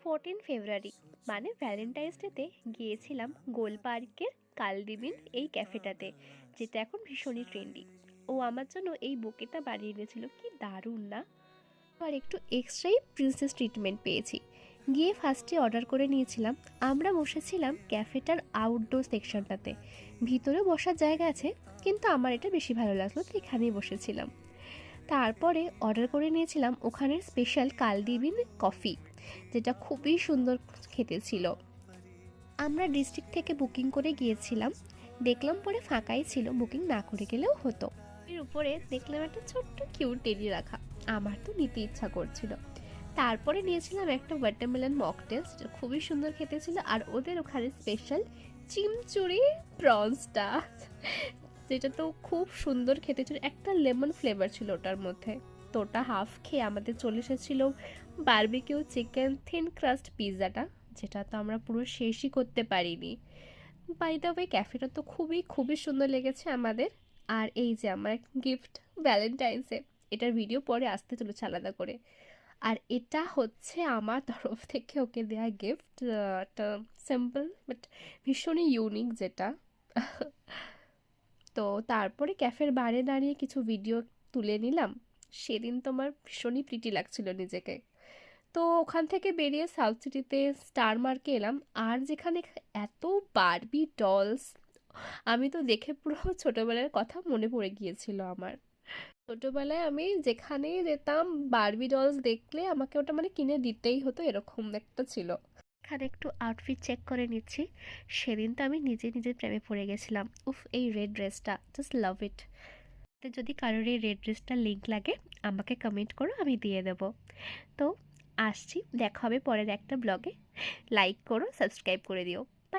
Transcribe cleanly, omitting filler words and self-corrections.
14 ফেব্রুয়ারি মানে ভ্যালেন্টাইন্স ডেতে গিয়েছিলাম গোল পার্কের কালদিবিন এই ক্যাফেটাতে, যেটা এখন ভীষণই ট্রেন্ডি। ও আমার জন্য এই বুকেটা বানিয়ে এনেছিল, কি দারুণ না। আর একটু এক্সট্রাই প্রিন্সেস ট্রিটমেন্ট পেয়েছি। গিয়ে ফার্স্টে অর্ডার করে নিয়েছিলাম। আমরা বসেছিলাম ক্যাফেটার আউটডোর সেকশনটাতে। ভিতরে বসার জায়গা আছে, কিন্তু আমার এটা বেশি ভালো লাগলো, তো এখানেই বসেছিলাম। তারপরে অর্ডার করে নিয়েছিলাম ওখানের স্পেশাল কালদিবিন কফি, যেটা খুবই সুন্দর খেতে ছিল। আমরা ডিস্ট্রিক্ট থেকে বুকিং করে গিয়েছিলাম, দেখলাম পরে ফাঁকাই ছিল, বুকিং না করে গেলেও হতো। এর উপরে দেখলাম একটা ছোট্ট কিউট টেডি রাখা, আমার তো নিতে ইচ্ছা করছিল। তারপরে নিয়েছিলাম একটা ওয়াটারমেলন মকটেল, যেটা খুবই সুন্দর খেতে ছিল। আর ওদের ওখানে স্পেশাল চিমচুরি প্রনসটা, যেটা তো খুব সুন্দর খেতে ছিল, একটা লেমন ফ্লেভার ছিল ওটার মধ্যে। তো ওটা হাফ খেয়ে আমাদের চলে এসেছিল বারবিকিউ চিকেন থিন ক্রাস্ট পিৎজাটা, যেটা তো আমরা পুরো শেষই করতে পারিনি। বাই দ্য ওয়ে, ক্যাফেটা তো খুবই খুবই সুন্দর লেগেছে আমাদের। আর এই যে আমার গিফট ভ্যালেন্টাইন্সে, এটার ভিডিও পরে আসতে চলেছে আলাদা করে। আর এটা হচ্ছে আমার তরফ থেকে ওকে দেওয়া গিফট, একটা সিম্পল বাট ভীষণই ইউনিক যেটা। তো তারপরে ক্যাফের বাইরে দাঁড়িয়ে কিছু ভিডিও তুলে নিলাম। সেদিন তোমার ভীষণই প্রিটি লাগছিল নিজেকে। তো ওখান থেকে বেরিয়ে সাউথ সিটিতে স্টার মার্কে এলাম। আর যেখানে এত বারবি ডলস, আমি তো দেখে পুরো ছোটবেলার কথা মনে পড়ে গিয়েছিল আমার। ছোটবেলায় আমি যেখানেই যেতাম, বারবি ডলস দেখলে আমাকে ওটা মানে কিনে দিতেই হতো, এরকম একটা ছিল। এখানে একটু আউটফিট চেক করে নিচ্ছি। সেদিন তো আমি নিজে নিজের প্রেমে পড়ে গেছিলাম। উফ, এই রেড ড্রেসটা জাস্ট লাভ ইট। যদি কারোর এই রেড ড্রেসটার লিঙ্ক লাগে আমাকে কমেন্ট করো, আমি দিয়ে দেবো। তো আসছি, দেখা হবে পরের একটা ব্লগে। লাইক করো, সাবস্ক্রাইব করে দিও।